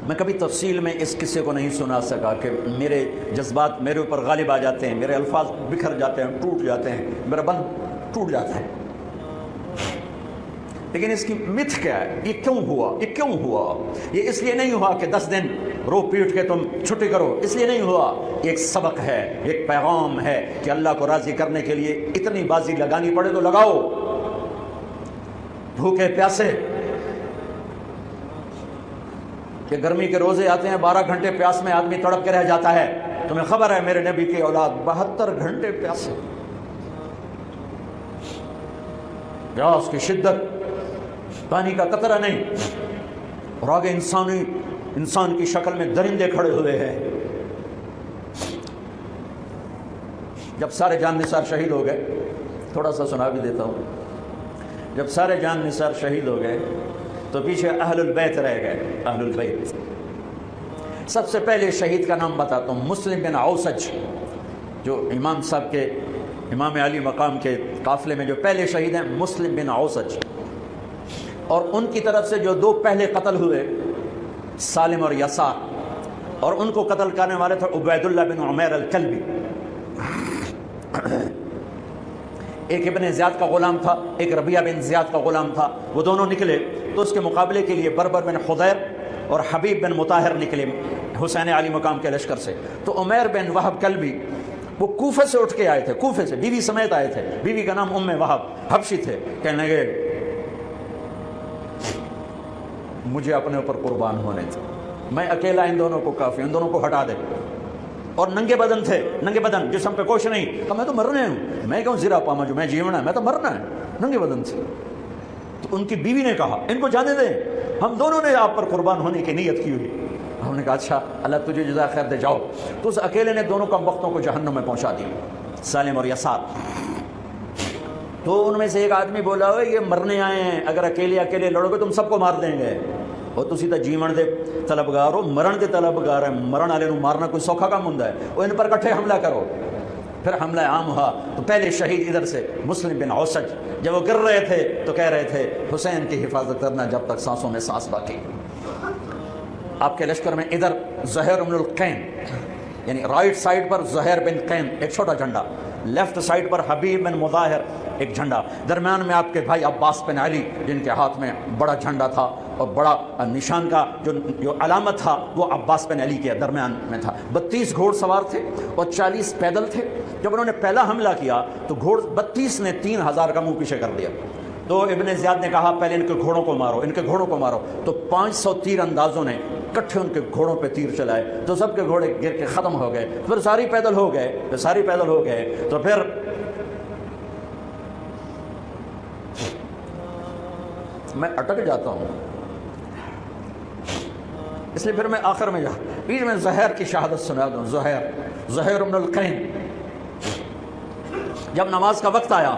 میں کبھی تفصیل میں اس قصے کو نہیں سنا سکا کہ میرے جذبات میرے اوپر غالب آ جاتے ہیں، میرے الفاظ بکھر جاتے ہیں، ٹوٹ جاتے ہیں، میرا بند ٹوٹ جاتا ہے۔ لیکن اس کی متھ کیا ہے؟ یہ کیوں ہوا؟ یہ کیوں ہوا؟ یہ اس لیے نہیں ہوا کہ 10 دن رو پیٹ کے تم چھٹی کرو، اس لیے نہیں ہوا۔ ایک سبق ہے، ایک پیغام ہے کہ اللہ کو راضی کرنے کے لیے اتنی بازی لگانی پڑے تو لگاؤ۔ بھوکے پیاسے، کہ گرمی کے روزے آتے ہیں 12 گھنٹے پیاس میں آدمی تڑپ کے رہ جاتا ہے۔ تمہیں خبر ہے میرے نبی کی اولاد 72 گھنٹے پیاسے، پیاس کی شدت، پانی کا قطرہ نہیں، اور آگے انسان کی شکل میں درندے کھڑے ہوئے ہیں۔ جب سارے جان نثار شہید ہو گئے، تھوڑا سا سنا بھی دیتا ہوں، جب سارے جان نثار شہید ہو گئے تو پیچھے اہل البیت رہ گئے۔ اہل البیت، سب سے پہلے شہید کا نام بتاتا ہوں، مسلم بن اوسج، جو امام صاحب کے، امام علی مقام کے قافلے میں جو پہلے شہید ہیں، مسلم بن اوسج۔ اور ان کی طرف سے جو 2 پہلے قتل ہوئے، سالم اور یسار، اور ان کو قتل کرنے والے تھے عبید اللہ بن عمیر الکلبی۔ ایک ابن زیاد کا غلام تھا، ایک ربیعہ بن زیاد کا غلام تھا۔ وہ دونوں نکلے تو اس کے مقابلے کے لیے بربر بن خضیر اور حبیب بن مطاہر نکلے حسین علی مقام کے لشکر سے۔ تو عمیر بن وہب کلبی وہ کوفہ سے اٹھ کے آئے تھے، کوفے سے بیوی سمیت آئے تھے، بیوی کا نام ام وہب، حبشی تھے۔ کہنے لگے مجھے اپنے اوپر قربان ہونے تھے، میں اکیلا ان دونوں کو کافی، ان دونوں کو ہٹا دے۔ اور ننگے بدن تھے، ننگے بدن، جسم پہ کچھ نہیں، کہ میں تو مرنے ہوں، میں کیوں زیرہ پاما جو میں جیونا ہے، میں تو مرنا ہے، ننگے بدن تھے۔ تو ان کی بیوی نے کہا ان کو جانے دیں، ہم دونوں نے آپ پر قربان ہونے کی نیت کی ہوئی۔ ہم نے کہا اچھا اللہ تجھے جزا خیر دے، جاؤ۔ تو اس اکیلے نے دونوں کم وقتوں کو جہنم میں پہنچا دیا، سالم اور یسار۔ تو ان میں سے ایک آدمی بولا ہوئے یہ مرنے آئے ہیں، اگر اکیلے لڑو گے تم سب کو مار دیں گے، اور تسی تو جیون دے طلبگار ہو، مرن دے طلبگار ہیں، مرن والے نو مارنا کوئی سوکھا کام ہوندا ہے، وہ ان پر کٹھے حملہ کرو۔ پھر حملہ عام ہوا تو پہلے شہید ادھر سے مسلم بن اوسج، جب وہ گر رہے تھے تو کہہ رہے تھے حسین کی حفاظت کرنا جب تک سانسوں میں سانس باقی۔ آپ کے لشکر میں ادھر زہیر بن القین، یعنی رائٹ سائڈ پر زہیر بن قین ایک چھوٹا جھنڈا، لیفٹ سائڈ پر حبیب بن مظاہر ایک جھنڈا، درمیان میں آپ کے بھائی عباس بن علی جن کے ہاتھ میں بڑا جھنڈا تھا اور بڑا نشان کا جو علامت تھا وہ عباس بن علی کے درمیان میں تھا۔ 32 گھوڑ سوار تھے اور 40 پیدل تھے۔ جب انہوں نے پہلا حملہ کیا تو 32 نے 3000 کا منہ پیچھے کر دیا۔ تو ابن زیاد نے کہا پہلے ان کے گھوڑوں کو مارو، ان کے گھوڑوں کو مارو۔ تو 500 تیر اندازوں نے کٹھے ان کے گھوڑوں پہ تیر چلائے تو سب کے گھوڑے گر کے ختم ہو گئے۔ پھر ساری پیدل ہو گئے، تو پھر میں اٹک جاتا ہوں، اس لیے پھر میں آخر میں بیچ میں زہیر کی شہادت سنا دوں۔ زہیر بن القین، جب نماز کا وقت آیا،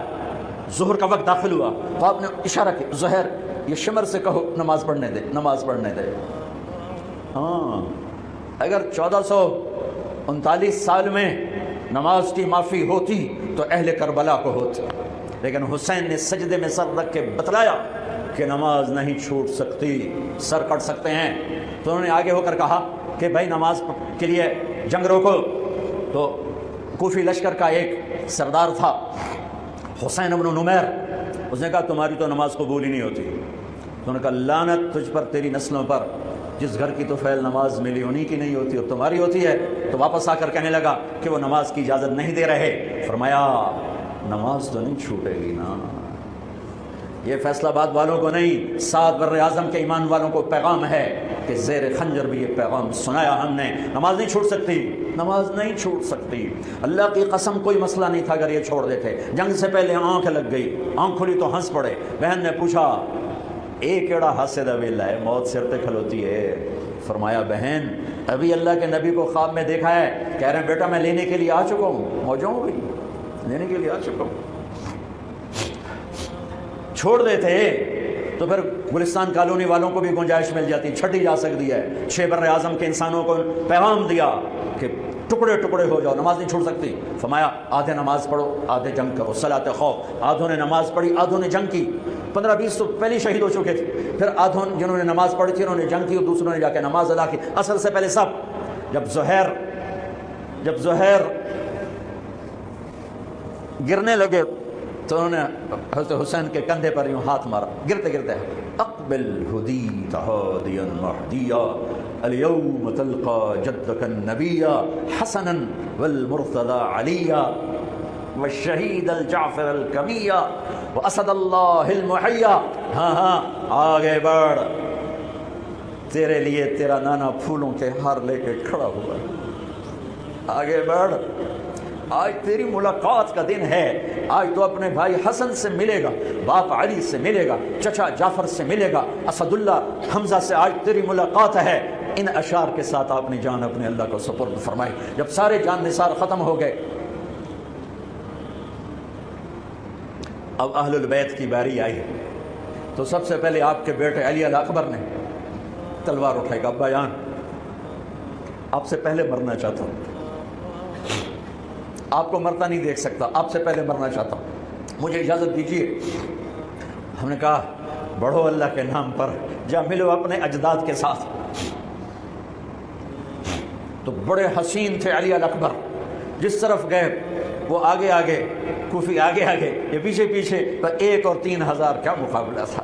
ظہر کا وقت داخل ہوا تو آپ نے اشارہ کیا زہیر یہ شمر سے کہو نماز پڑھنے دے۔ ہاں، اگر 1439 سال میں نماز کی معافی ہوتی تو اہل کربلا کو ہوتی، لیکن حسین نے سجدے میں سر رکھ کے بتلایا کہ نماز نہیں چھوٹ سکتی، سر کٹ سکتے ہیں۔ تو انہوں نے آگے ہو کر کہا کہ بھائی نماز کے لیے جنگ روکو۔ تو کوفی لشکر کا ایک سردار تھا حسین بن نمیر، اس نے کہا تمہاری تو نماز قبول ہی نہیں ہوتی۔ تو انہوں نے کہا لعنت تجھ پر تیری نسلوں پر، جس گھر کی تو فعل نماز ملی انہی کی نہیں ہوتی اور تمہاری ہوتی ہے۔ تو واپس آ کر کہنے لگا کہ وہ نماز کی اجازت نہیں دے رہے۔ فرمایا نماز تو نہیں چھوٹے گی نا۔ یہ فیصلہ آباد والوں کو نہیں، 7 بر اعظم کے ایمان والوں کو پیغام ہے کہ زیر خنجر بھی یہ پیغام سنایا ہم نے، نماز نہیں چھوٹ سکتی، نماز نہیں چھوٹ سکتی۔ اللہ کی قسم کوئی مسئلہ نہیں تھا اگر یہ چھوڑ دیتے۔ جنگ سے پہلے آنکھ لگ گئی، آنکھ کھلی تو ہنس پڑے۔ بہن نے پوچھا ایک کیڑا ہاسے دا ویلا ہے، موت سر تے کھلوتی ہے۔ فرمایا بہن ابھی اللہ کے نبی کو خواب میں دیکھا ہے، کہہ رہے ہیں بیٹا میں لینے کے لیے آ چکا ہوں، موجوں ہو گئی، لینے کے لیے آ چکا ہوں۔ چھوڑ دیتے تو پھر گلستان کالونی والوں کو بھی گنجائش مل جاتی، چھٹی جا سکتی ہے۔ 6 بر اعظم کے انسانوں کو پیغام دیا کہ ٹکڑے ٹکڑے ہو جاؤ، نماز نہیں چھوڑ سکتی۔ فرمایا آدھے نماز پڑھو، آدھے جنگ کرو، صلاۃ خوف۔ آدھوں نے نماز پڑھی، آدھوں نے جنگ کی۔ 15-20 تو پہلے شہید ہو چکے تھے، پھر آدھوں جنہوں نے نماز پڑھی تھی انہوں نے جنگ کی اور دوسروں نے جا کے نماز ادا کی، اصل سے پہلے سب۔ جب زہیر گرنے لگے تو انہوں نے حضرت حسین کے کندھے پر یوں ہاتھ مارا، گرتے گرتے اقبل ہدیت ہادیا مہدیا اليوم تلقى جدك النبي حسنا والمرتضى عليا والشهيد الجعفر الكمية واسد الله المحيا۔ ہاں آگے بڑھ، تیرے لیے تیرا نانا پھولوں کے ہار لے کے کھڑا ہوا ہے، آگے بڑھ، آج تیری ملاقات کا دن ہے، آج تو اپنے بھائی حسن سے ملے گا، باپ علی سے ملے گا، چچا جعفر سے ملے گا، اسد اللہ حمزہ سے آج تیری ملاقات ہے۔ ان اشعار کے ساتھ آپ نے جان اپنے اللہ کو سپرد فرمائی۔ جب سارے جان نثار ختم ہو گئے، اب اہل البیت کی باری آئی تو سب سے پہلے آپ کے بیٹے علی الاکبر نے تلوار اٹھائی، ابا جان آپ سے پہلے مرنا چاہتا ہوں، آپ کو مرتا نہیں دیکھ سکتا، آپ سے پہلے مرنا چاہتا ہوں، مجھے اجازت دیجیے۔ ہم نے کہا بڑھو اللہ کے نام پر، جا ملو اپنے اجداد کے ساتھ۔ تو بڑے حسین تھے علی الاکبر، جس طرف گئے وہ آگے آگے، کوفی آگے آگے، یہ پیچھے پیچھے، تو 1 اور 3,000 کیا مقابلہ تھا۔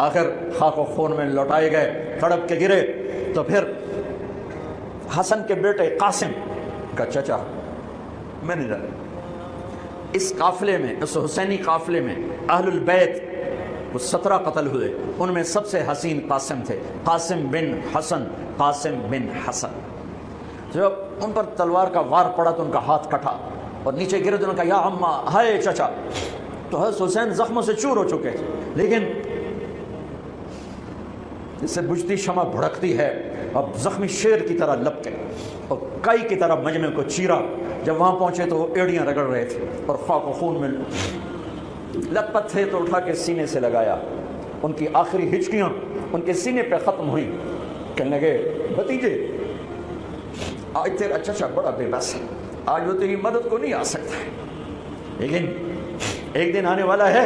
آخر خاک و خون میں لوٹائے گئے، تڑپ کے گرے۔ تو پھر حسن کے بیٹے قاسم کا چچا، میں نے جانا اس قافلے میں، اس حسینی قافلے میں اہل البیت وہ 17 قتل ہوئے، ان میں سب سے حسین قاسم تھے، قاسم بن حسن، قاسم بن حسن۔ جب ان پر تلوار کا وار پڑا تو ان کا ہاتھ کٹا اور نیچے گرے تو انہوں نے کہا یا اماں، ہائے چچا۔ تو حضرت حسین زخموں سے چور ہو چکے تھے، لیکن جس سے بجھتی شمع بھڑکتی ہے، اب زخمی شیر کی طرح لپکے اور کئی کی طرح مجمع کو چیرا۔ جب وہاں پہنچے تو وہ ایڑیاں رگڑ رہے تھے اور خاک و خون میں لت پت تھے، تو اٹھا کے سینے سے لگایا، ان کی آخری ہچکیاں ان کے سینے پہ ختم ہوئیں۔ کہنے لگے بھتیجے، آج تیرا چچا بڑا بے بس ہے، آج وہ تیری مدد کو نہیں آ سکتا ہے، لیکن ایک دن آنے والا ہے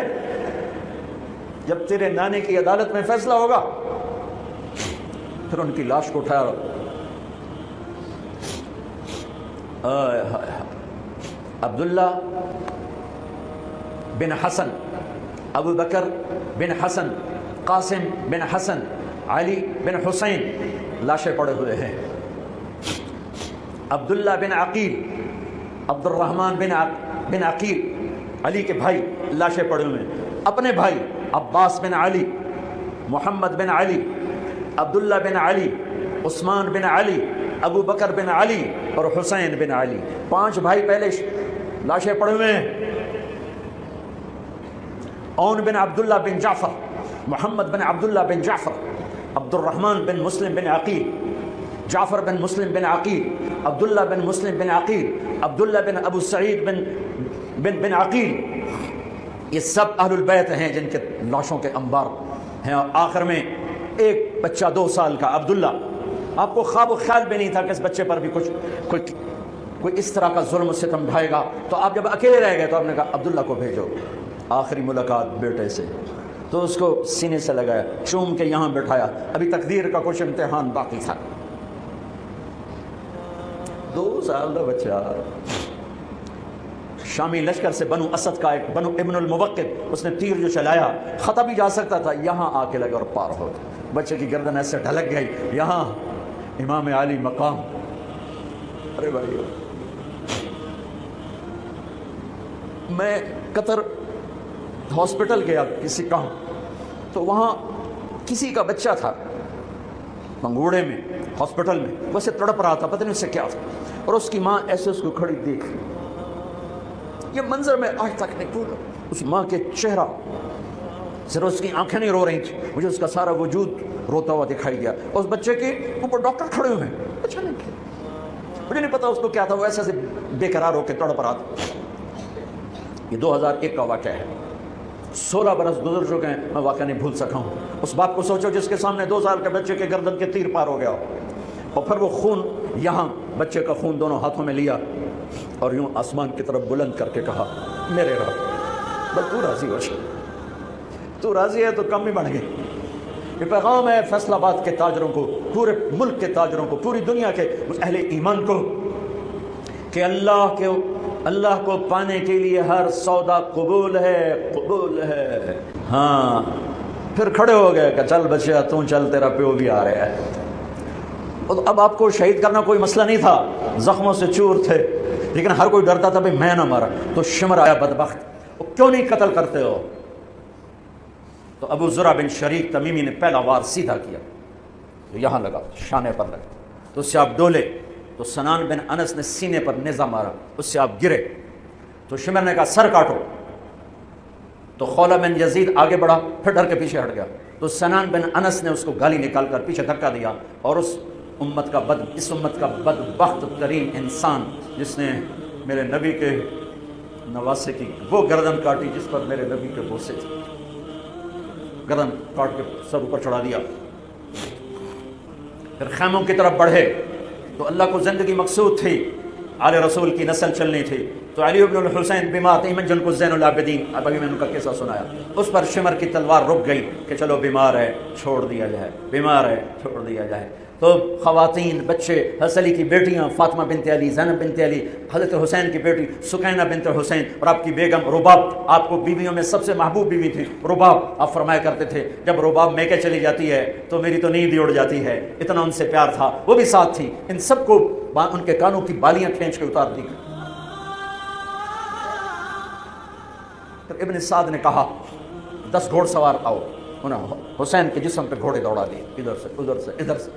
جب تیرے نانے کی عدالت میں فیصلہ ہوگا۔ پھر ان کی لاش کو اٹھایا، عبداللہ بن حسن، ابو بکر بن حسن، قاسم بن حسن، علی بن حسین لاشیں پڑے ہوئے ہیں۔ عبداللہ بن عقیل، عبد الرحمن بن عقیل، علی کے بھائی لاشیں پڑے ہوئے ہیں۔ اپنے بھائی عباس بن علی، محمد بن علی، عبداللہ بن علی، عثمان بن علی، ابو بکر بن علی اور حسین بن علی، 5 بھائی پہلے لاشیں پڑے ہوئے ہیں۔ اون بن عبداللہ بن جعفر، محمد بن عبداللہ بن جعفر، عبد الرحمن بن مسلم بن عقیل، جعفر بن مسلم بن عقیل، عبداللہ بن مسلم بن عقیل، عبداللہ بن ابو سعید بن عقیل، یہ سب اہل البیت ہیں جن کے لاشوں کے انبار ہیں۔ اور آخر میں ایک بچہ 2 سال کا عبداللہ، آپ کو خواب و خیال بھی نہیں تھا کہ اس بچے پر بھی کوئی اس طرح کا ظلم و ستم ڈھائے گا، تو آپ جب اکیلے رہ گئے تو آپ نے کہا عبداللہ کو بھیجو۔ آخری ملاقات بیٹے سے، تو اس کو سینے سے لگایا، چوم کے یہاں بٹھایا، ابھی تقدیر کا کچھ امتحان باقی تھا۔ 2 سال کا بچہ، شامی لشکر سے بنو اسد کا ایک بنو ابن الموقد، اس نے تیر جو چلایا خطا بھی جا سکتا تھا، یہاں آ کے لگا اور پار ہو گیا، بچے کی گردن ایسے ڈھلک گئی، یہاں امام علی مقام۔ ارے بھائی، میں قطر ہاسپٹل گیا کسی کام، تو وہاں کسی کا بچہ تھا منگوڑے میں، ہاسپٹل میں، ویسے تڑپ رہا تھا، پتہ نہیں اس سے کیا تھا، اور اس کی ماں ایسے اس کو کھڑی دیکھ، یہ منظر میں آج تک نہیں بھولا۔ اس ماں کے چہرہ، صرف اس کی آنکھیں نہیں رو رہی تھی، مجھے اس کا سارا وجود روتا ہوا دکھائی دیا۔ اس بچے کے اوپر ڈاکٹر کھڑے ہوئے ہیں، اچھا نہیں کیا، مجھے نہیں پتا اس کو کیا تھا، وہ ایسے بے قرار ہو کے تڑپ رہا تھا۔ یہ 2001 کا واقعہ ہے، 16 برس گزر چکے ہیں، میں واقعہ نہیں بھول سکا ہوں۔ اس باپ کو سوچو جس کے سامنے 2 سال کے بچے کے گردن کے تیر پار ہو گیا ہو، اور پھر وہ خون، یہاں بچے کا خون دونوں ہاتھوں میں لیا اور یوں آسمان کی طرف بلند کر کے کہا میرے رب، بس تو راضی ہو جا، تو راضی ہے تو کم ہی بڑھ گئے. یہ پیغام ہے فیصل آباد کے تاجروں کو، پورے ملک کے تاجروں کو، پوری دنیا کے اہل ایمان کو، کہ اللہ کو پانے کے لیے ہر سودا قبول ہے، قبول ہے. ہاں پھر کھڑے ہو گئے کہ چل بچیا تو چل، تیرا پیو بھی آ رہا ہے. اب آپ کو شہید کرنا کوئی مسئلہ نہیں تھا، زخموں سے چور تھے، لیکن ہر کوئی ڈرتا تھا بھئی میں نہ مارا. تو شمر آیا بدبخت، کیوں نہیں قتل کرتے ہو؟ تو ابو زرع بن شریک تمیمی نے پہلا وار سیدھا کیا، تو یہاں لگا، شانے پر لگا، تو اس سے آپ ڈولے. تو سنان بن انس نے سینے پر نیزہ مارا، اس سے آپ گرے. تو شمر نے کہا سر کاٹو. تو خولہ بن یزید آگے بڑھا، پھر ڈر کے پیچھے ہٹ گیا. تو سنان بن انس نے اس کو گالی نکال کر پیچھے دھکا دیا، اور اس امت کا بدبخت ترین انسان جس نے میرے نبی کے نواسے کی وہ گردن کاٹی جس پر میرے نبی کے بوسے تھے، گردن کاٹ کے سر اوپر چڑھا دیا. پھر خیموں کی طرف بڑھے. تو اللہ کو زندگی مقصود تھی، آل رسول کی نسل چلنی تھی. تو علی بن الحسین بیمار تھے، جن کو زین العابدین، اب ابھی میں نے ان کا قصہ سنایا. اس پر شمر کی تلوار رک گئی کہ چلو بیمار ہے چھوڑ دیا جائے، بیمار ہے چھوڑ دیا جائے. تو خواتین، بچے، حضرت علی کی بیٹیاں فاطمہ بنت علی، زینب بنت علی، حضرت حسین کی بیٹی سکینہ بنت حسین، اور آپ کی بیگم رباب، آپ کو بیویوں میں سب سے محبوب بیوی تھی رباب. آپ فرمایا کرتے تھے جب رباب میکے چلی جاتی ہے تو میری تو نیند ہی اڑ جاتی ہے، اتنا ان سے پیار تھا. وہ بھی ساتھ تھی. ان سب کو ان کے کانوں کی بالیاں کھینچ کے اتار دی. پھر ابن سعد نے کہا 10 گھوڑ سوار آؤ. انہوں حسین کے جسم پہ گھوڑے دوڑا دیے، ادھر سے ادھر سے ادھر سے.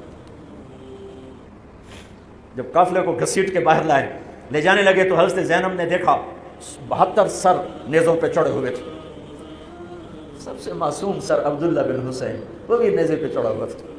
جب قافلے کو گھسیٹ کے باہر لائے، لے جانے لگے، تو حضرت زینب نے دیکھا 72 سر نیزوں پہ چڑھے ہوئے تھے. سب سے معصوم سر عبداللہ بن حسین، وہ بھی نیزے پہ چڑھا ہوا تھا.